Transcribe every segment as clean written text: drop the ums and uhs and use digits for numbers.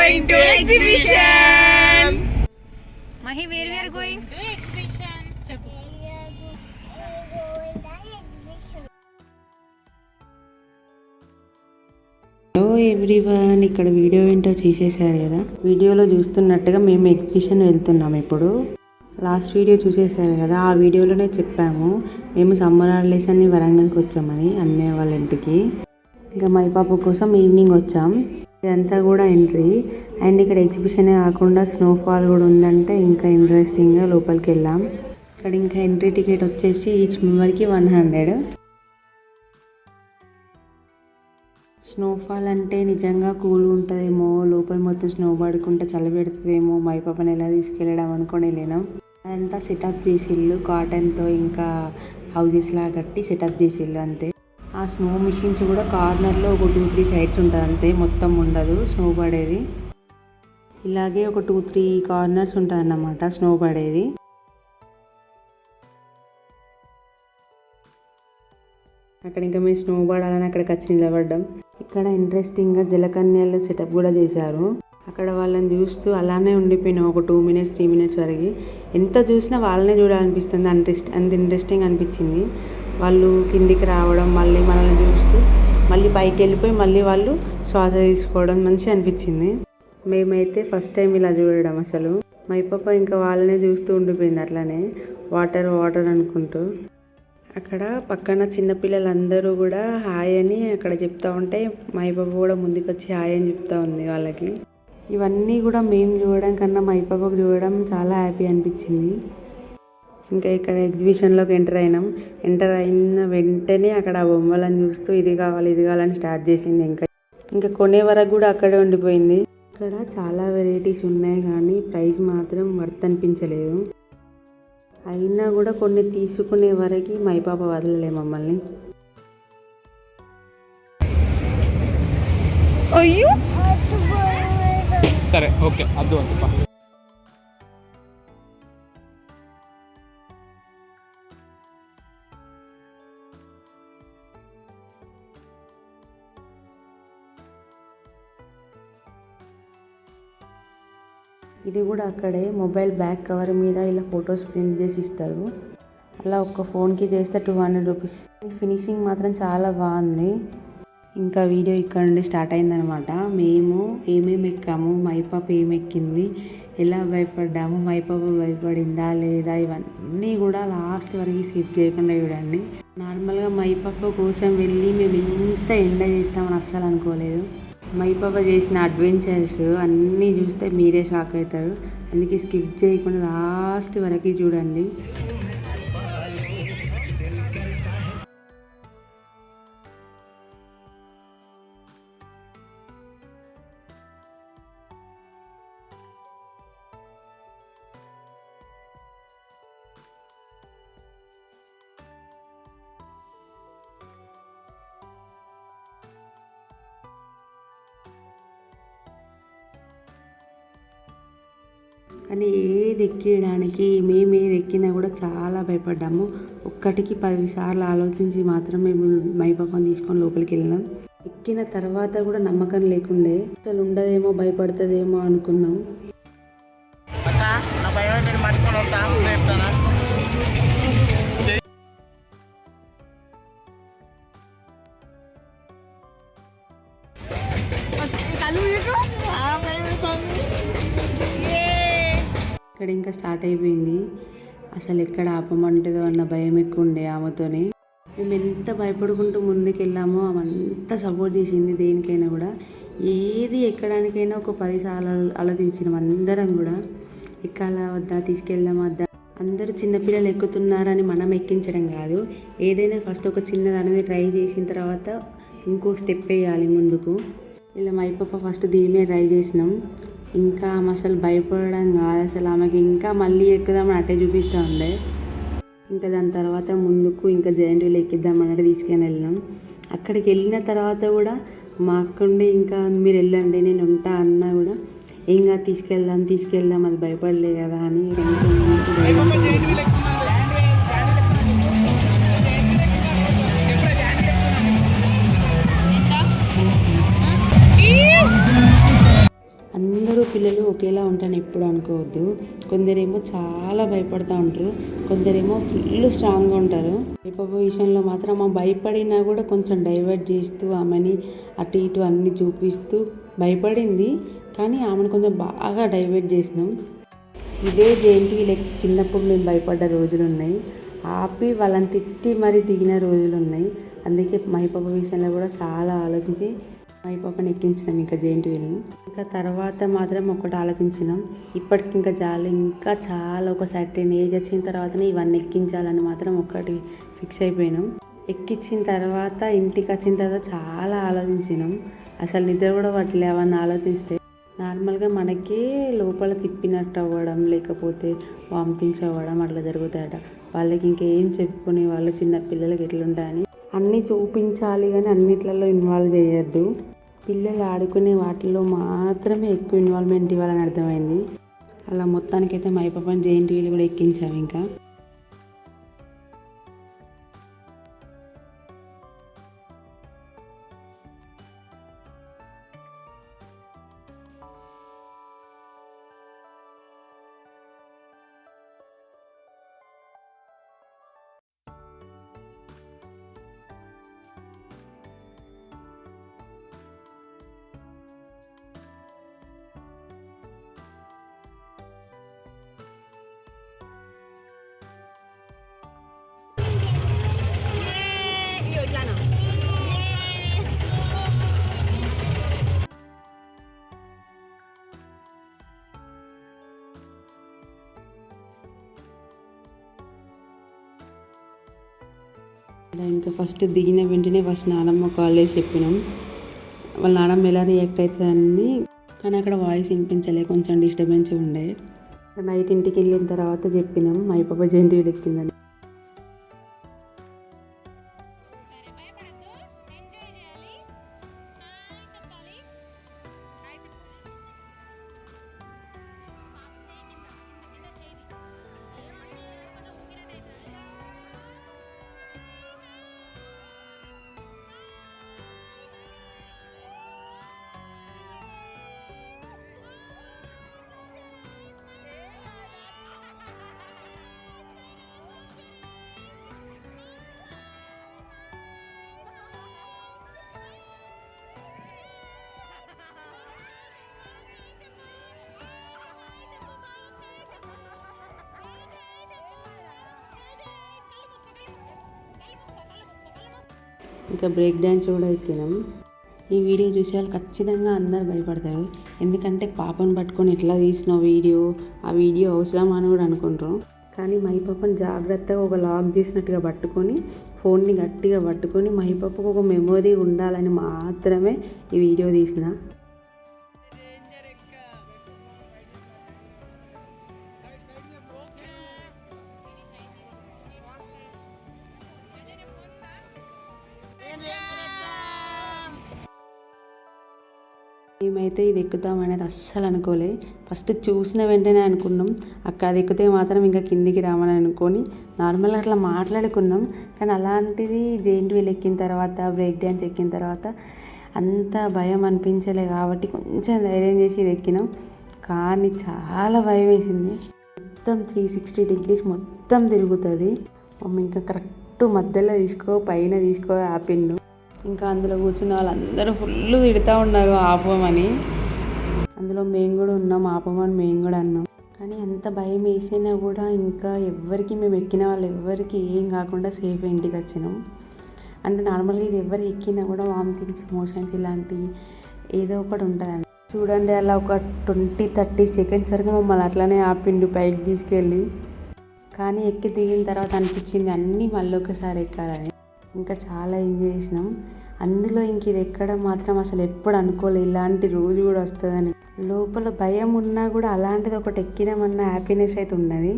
going to exhibition. Mahi, where we are going? To exhibition. Hello everyone, ఇక్కడ video ఏంటో చూసేసారు కదా. వీడియోలో చూస్తున్నట్టుగా మేము ఎగ్జిబిషన్ వెళ్తున్నాం. ఇప్పుడు లాస్ట్ వీడియో చూసేసారు కదా, ఆ వీడియోలోనే చెప్పాము మేము సమ్మర్ హాలిడేస్ అని వరంగల్కి వచ్చామని అన్నయ్య వాళ్ళ ఇంటికి. ఇంకా మై పాప కోసం ఈవినింగ్ వచ్చాం. ఇదంతా కూడా ఎంట్రీ. అండ్ ఇక్కడ ఎగ్జిబిషనే కాకుండా స్నోఫాల్ కూడా ఉందంటే ఇంకా ఇంట్రెస్టింగ్గా లోపలికి వెళ్ళాం. ఇక్కడ ఇంకా ఎంట్రీ టికెట్ వచ్చేసి ఈచ్ మెంబర్కి 100. స్నోఫాల్ అంటే నిజంగా కూల్ ఉంటుందేమో, లోపల మొత్తం స్నో పడుకుంటే చలి పెడుతుందేమో, మై పాపని ఎలా తీసుకెళ్ళడం అనుకొని వెళ్ళినాం. అదంతా సెటప్ చేసిళ్ళు, కాటన్తో ఇంకా హౌజెస్ లాగా కట్టి సెటప్ చేసిళ్ళు అంతే. ఆ స్నో మిషన్స్ కూడా కార్నర్లో ఒక 2-3 సైడ్స్ ఉంటుంది అంతే, మొత్తం ఉండదు స్నో పడేది. ఇలాగే ఒక 2-3 కార్నర్స్ ఉంటుంది అన్నమాట స్నో పడేది. అక్కడ ఇంకా మేము స్నో పడాలని అక్కడికి వచ్చి నిలబడ్డాం. ఇక్కడ ఇంట్రెస్టింగ్గా జలకన్యల సెటప్ కూడా చేశారు. అక్కడ వాళ్ళని చూస్తూ అలానే ఉండిపోయినాం ఒక 2 minutes 3 minutes వరకు. ఎంత చూసినా వాళ్ళనే చూడాలనిపిస్తుంది, అంత ఇంట్రెస్టింగ్ అనిపించింది. వాళ్ళు కిందికి రావడం, మళ్ళీ మనల్ని చూస్తూ మళ్ళీ పైకి వెళ్ళిపోయి మళ్ళీ వాళ్ళు శ్వాస తీసుకోవడం మంచిగా అనిపించింది. మేమైతే ఫస్ట్ టైం ఇలా చూడడం అసలు. మై పాప ఇంకా వాళ్ళనే చూస్తూ ఉండిపోయింది అట్లానే వాటర్ వాటర్ అనుకుంటూ. అక్కడ పక్కన చిన్నపిల్లలందరూ కూడా హాయ్ అని అక్కడ చెప్తా ఉంటే మై పాప కూడా ముందుకు వచ్చి హాయ్ అని చెప్తా ఉంది వాళ్ళకి. ఇవన్నీ కూడా మేము చూడడం కన్నా మై పాపకు చూడడం చాలా హ్యాపీ అనిపించింది. ఇంకా ఇక్కడ ఎగ్జిబిషన్లోకి ఎంటర్ అయినాం. ఎంటర్ అయిన వెంటనే అక్కడ ఆ బొమ్మలను చూస్తూ ఇది కావాలి ఇది కావాలని స్టార్ట్ చేసింది. ఇంకా కొనే వరకు కూడా అక్కడే ఉండిపోయింది. ఇక్కడ చాలా వెరైటీస్ ఉన్నాయి కానీ ప్రైస్ మాత్రం వర్త్ అనిపించలేదు. అయినా కూడా కొన్ని తీసుకునే వరకు మై పాప వదలలే మమ్మల్ని. సరే ఓకే అద్దు ఇది కూడా అక్కడే మొబైల్ బ్యాక్ కవర్ మీద ఇలా ఫొటోస్ ప్రింట్ చేసి ఇస్తారు. అలా ఒక్క ఫోన్కి చేస్తే 200 రూపీస్. ఫినిషింగ్ మాత్రం చాలా బాగుంది. ఇంకా వీడియో ఇక్కడ నుండి స్టార్ట్ అయిందనమాట. మేము ఏమేమి ఎక్కాము, మై పాప ఏమెక్కింది, ఎలా భయపడ్డాము, మై పాప భయపడిందా లేదా, ఇవన్నీ కూడా లాస్ట్ వరకు స్కిప్ చేయకుండా చూడండి. నార్మల్గా మై పాప కోసం వెళ్ళి మేము ఎంత ఎంజాయ్ చేస్తామని అస్సలు అనుకోలేదు. మై పాప చేసిన అడ్వెంచర్స్ అన్నీ చూస్తే మీరే షాక్ అవుతారు. అందుకే స్కిప్ చేయకుండా లాస్ట్ వరకు చూడండి. కానీ ఏది ఎక్కడానికి మేము ఏది ఎక్కినా కూడా చాలా భయపడ్డాము. ఒక్కటికి 10 సార్లు ఆలోచించి మాత్రం మేము మై పాపని తీసుకొని లోపలికి వెళ్ళినాం. ఎక్కిన తర్వాత కూడా నమ్మకం లేకుండే, అసలు ఉండదేమో భయపడుతుందేమో అనుకున్నాం. ఇక్కడ ఇంకా స్టార్ట్ అయిపోయింది. అసలు ఎక్కడ ఆపమంటుందో అన్న భయం ఎక్కువ ఉండే ఆమెతోనే. మేము ఎంత భయపడుకుంటూ ముందుకు వెళ్ళామో ఆమె అంతా సపోర్ట్ చేసింది. దేనికైనా కూడా ఏది ఎక్కడానికైనా ఒక 10 సార్లు ఆలోచించినాం అందరం కూడా. ఎక్కాలా వద్దా, తీసుకెళ్దాం వద్దా. అందరూ చిన్నపిల్లలు ఎక్కుతున్నారని మనం ఎక్కించడం కాదు, ఏదైనా ఫస్ట్ ఒక చిన్న దాని మీద ట్రై చేసిన తర్వాత ఇంకో స్టెప్ వేయాలి ముందుకు. ఇలా మై పాప ఫస్ట్ దీని మీద ట్రై చేసినాం. ఇంకా ఆమె అసలు భయపడడం కాదు, అసలు ఆమెకి ఇంకా మళ్ళీ ఎక్కుదామని అట్టే చూపిస్తూ ఉండే. ఇంకా దాని తర్వాత ముందుకు ఇంకా జైంట్ వీల్ ఎక్కిద్దామన్నట్టు తీసుకొని వెళ్ళినాం. అక్కడికి వెళ్ళిన తర్వాత కూడా మా అక్కండి ఇంకా మీరు వెళ్ళండి నేను ఉంటా అన్నా కూడా ఇంకా తీసుకెళ్దాం అది భయపడలే కదా అని కొంచెం అందరూ పిల్లలు ఒకేలా ఉంటారని ఎప్పుడు అనుకోవద్దు. కొందరేమో చాలా భయపడుతూ ఉంటారు, కొందరేమో ఫుల్ స్ట్రాంగ్గా ఉంటారు. వైపవ విషయంలో మాత్రం ఆమె భయపడినా కూడా కొంచెం డైవర్ట్ చేస్తూ ఆమెని అటు ఇటు అన్నీ చూపిస్తూ భయపడింది, కానీ ఆమెను కొంచెం బాగా డైవర్ట్ చేసినాం. ఇదే జేఎన్టీవీలో చిన్నప్పుడు మేము భయపడ్డ రోజులు ఉన్నాయి, ఆపి వాళ్ళని తిట్టి మరీ దిగిన రోజులు ఉన్నాయి. అందుకే మహిపాప విషయంలో కూడా చాలా ఆలోచించి మహిపాపని ఎక్కించినాం ఇంకా జేఎన్టీవీని. ఇంకా తర్వాత మాత్రం ఒకటి ఆలోచించినాం, ఇప్పటికి ఇంకా చాలు, ఇంకా చాలా ఒక సర్టెన్ ఏజ్ వచ్చిన తర్వాతనే ఇవన్నీ ఎక్కించాలని మాత్రం ఒకటి ఫిక్స్ అయిపోయినాం. ఎక్కించిన తర్వాత ఇంటికి వచ్చిన తర్వాత చాలా ఆలోచించినాం, అసలు నిద్ర కూడా పట్టలే అవన్నీ ఆలోచిస్తే. నార్మల్గా మనకే లోపల తిప్పినట్టు అవ్వడం, లేకపోతే వామిటింగ్స్ అవ్వడం అట్లా జరుగుతాయట. వాళ్ళకి ఇంకేం చెప్పుకునే వాళ్ళు చిన్న పిల్లలకి ఎట్లుంటాయని అన్నీ చూపించాలి, కానీ అన్నిట్లలో ఇన్వాల్వ్ చేయొద్దు. పిల్లలు ఆడుకునే వాటిలో మాత్రమే ఎక్కువ ఇన్వాల్వ్మెంట్ ఇవ్వాలని అర్థమైంది. అలా మొత్తానికైతే మహిపాపని జేఎన్టీవీలు కూడా ఎక్కించాము. ఇంకా ఇంకా ఫస్ట్ దిగిన వెంటనే ఫస్ట్ నానమ్మ కాల్ చేసి చెప్పినాం, వాళ్ళ నానమ్మ ఎలా రియాక్ట్ అవుతుందని. కానీ అక్కడ వాయిస్ వినిపించలే, కొంచెం డిస్టర్బెన్స్ ఉండే. నైట్ ఇంటికి వెళ్ళిన తర్వాత చెప్పినాం మహిపాప జేఎన్టీవీలు ఎక్కిందని. ఇంకా బ్రేక్ డ్యాన్స్ కూడా ఎక్కినాం. ఈ వీడియో చూసే వాళ్ళు ఖచ్చితంగా అందరు భయపడతారు, ఎందుకంటే పాపను పట్టుకొని ఎట్లా తీసిన వీడియో, ఆ వీడియో అవసరమా అని కూడా అనుకుంటారు. కానీ మహిపాపని జాగ్రత్తగా ఒక లాక్ చేసినట్టుగా పట్టుకొని, ఫోన్ని గట్టిగా పట్టుకొని మహిపాపకు ఒక మెమొరీ ఉండాలని మాత్రమే ఈ వీడియో తీసిన. మేమైతే ఇది ఎక్కుతాం అనేది అస్సలు అనుకోలే. ఫస్ట్ చూసిన వెంటనే అనుకున్నాం అక్క అది ఎక్కితే మాత్రం ఇంకా కిందికి రామని అనుకొని నార్మల్గా అట్లా మాట్లాడుకున్నాం. కానీ అలాంటిది జేఎన్టీవీలు ఎక్కిన తర్వాత, బ్రేక్ డ్యాన్స్ ఎక్కిన తర్వాత అంత భయం అనిపించలే, కాబట్టి కొంచెం ధైర్యం చేసి ఇది ఎక్కినాం. కానీ చాలా భయం వేసింది. మొత్తం 360 degrees మొత్తం తిరుగుతుంది. ఇంకా కరెక్ట్ మధ్యలో పైన తీసుకో ఆపిండు. ఇంకా అందులో కూర్చున్న వాళ్ళందరూ ఫుల్ తిడుతూ ఉన్నారు ఆపమని. అందులో మేము కూడా ఉన్నాం, ఆపమని మేము కూడా అన్నాం. కానీ అంత భయం వేసినా కూడా ఇంకా మేము ఎక్కిన వాళ్ళు ఎవ్వరికి ఏం కాకుండా సేఫ్ ఇంటికి వచ్చినాం. అంటే నార్మల్గా ఇది ఎవరు ఎక్కినా కూడా వామిటింగ్స్, మోషన్స్ ఇలాంటివి ఏదో ఒకటి ఉంటుందండి. చూడండి, అలా ఒక 20-30 seconds వరకు మమ్మల్ని అట్లనే ఆపిండు పైకి తీసుకెళ్ళి. కానీ ఎక్కి దిగిన తర్వాత అనిపించింది అన్నీ మళ్ళీ ఒకసారి ఎక్కాలని. ఇంకా చాలా ఎంజాయ్ చేసినాం. అందులో ఇంక ఇది ఎక్కడం మాత్రం అసలు ఎప్పుడు అనుకోలే ఇలాంటి రోజు కూడా వస్తుందని. లోపల భయం ఉన్నా కూడా అలాంటిది ఒకటి ఎక్కినామన్న హ్యాపీనెస్ అయితే ఉన్నది.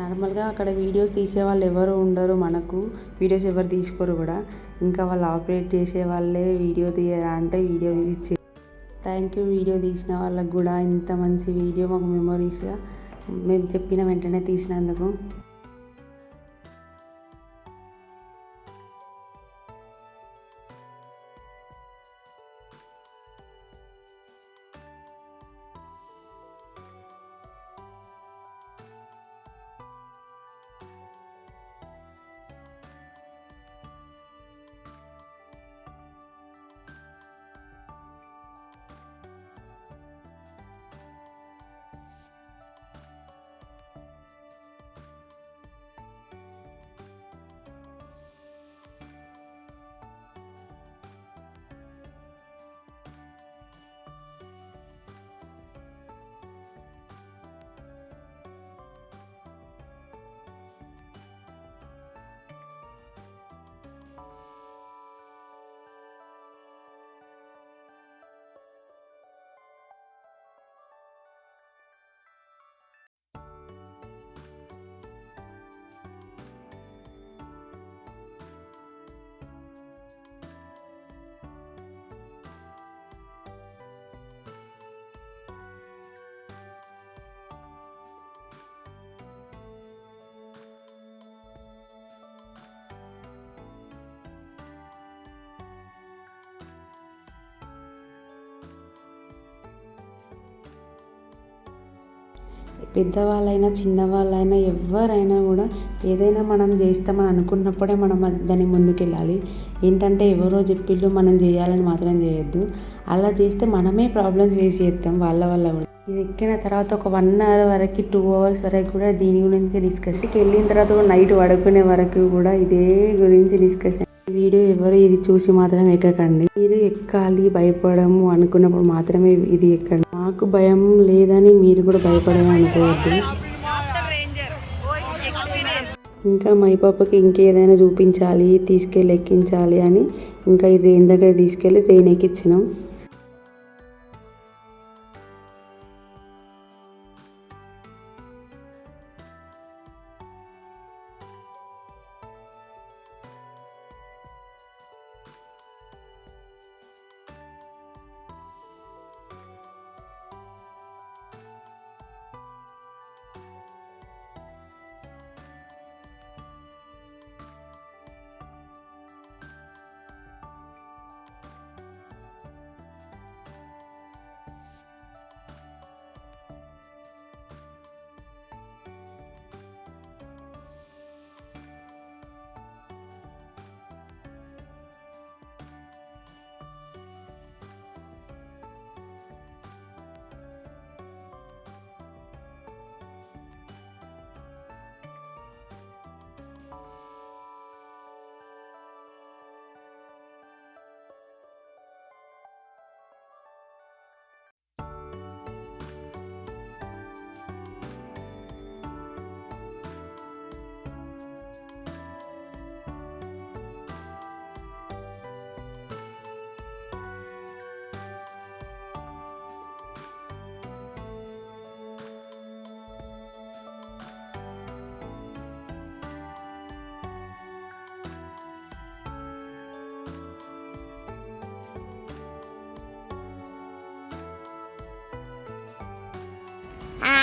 నార్మల్గా అక్కడ వీడియోస్ తీసేవాళ్ళు ఎవరు ఉండరు, మనకు వీడియోస్ ఎవరు తీసుకోరు కూడా. ఇంకా వాళ్ళు ఆపరేట్ చేసే వాళ్ళే వీడియో తీయరా అంటే వీడియో తీసి థ్యాంక్ యూ. వీడియో తీసిన వాళ్ళకు కూడా ఇంత మంచి వీడియో మాకు మెమొరీస్గా మేము చెప్పిన వెంటనే తీసినందుకు. పెద్దవాళ్ళైనా చిన్నవాళ్ళైనా ఎవరైనా కూడా ఏదైనా మనం చేస్తామని అనుకున్నప్పుడే మనం దాన్ని ముందుకెళ్ళాలి. ఏంటంటే ఎవరో చెప్పిళ్ళు మనం చేయాలని మాత్రం చేయొద్దు. అలా చేస్తే మనమే ప్రాబ్లమ్స్ ఫేస్ చేస్తాం వాళ్ళ వల్ల కూడా. ఇది ఎక్కిన తర్వాత ఒక 1 అవర్ వరకు 2 అవర్స్ వరకు కూడా దీని గురించి డిస్కషన్. వెళ్ళిన తర్వాత కూడా నైట్ పడుకునే వరకు కూడా ఇదే గురించి డిస్కషన్. వీడియో ఎవరు ఇది చూసి మాత్రం ఎక్కకండి. మీరు ఎక్కాలి భయపడము అనుకున్నప్పుడు మాత్రమే ఇది ఎక్కండి. మాకు భయం లేదని మీరు కూడా భయపడని అనుకోవద్దు. ఇంకా మా పాపకి ఇంకేదైనా చూపించాలి తీసుకెళ్ళి ఎక్కించాలి అని ఇంకా ఈ ట్రైన్ దగ్గర తీసుకెళ్ళి ట్రైన్ ఎక్కించినాం.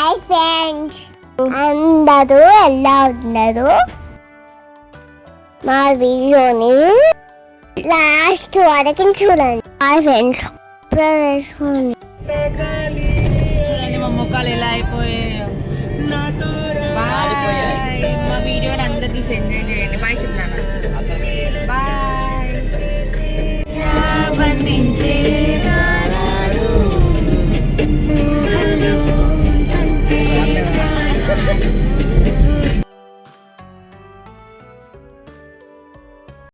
హాయ్ ఫ్రెండ్స్, అందరూ ఎలా ఉన్నారు? మా వీడియోని లాస్ట్ వరకు చూడండి. హాయ్ ఫ్రెండ్స్, చూడండి మా ముఖాలు ఎలా అయిపోయాయో. బాయ్. మా వీడియోని అందరు చూసి ఎంజాయ్ చేయండి. బాయ్ చెప్తాను. బాయ్. బంధించే దారాలు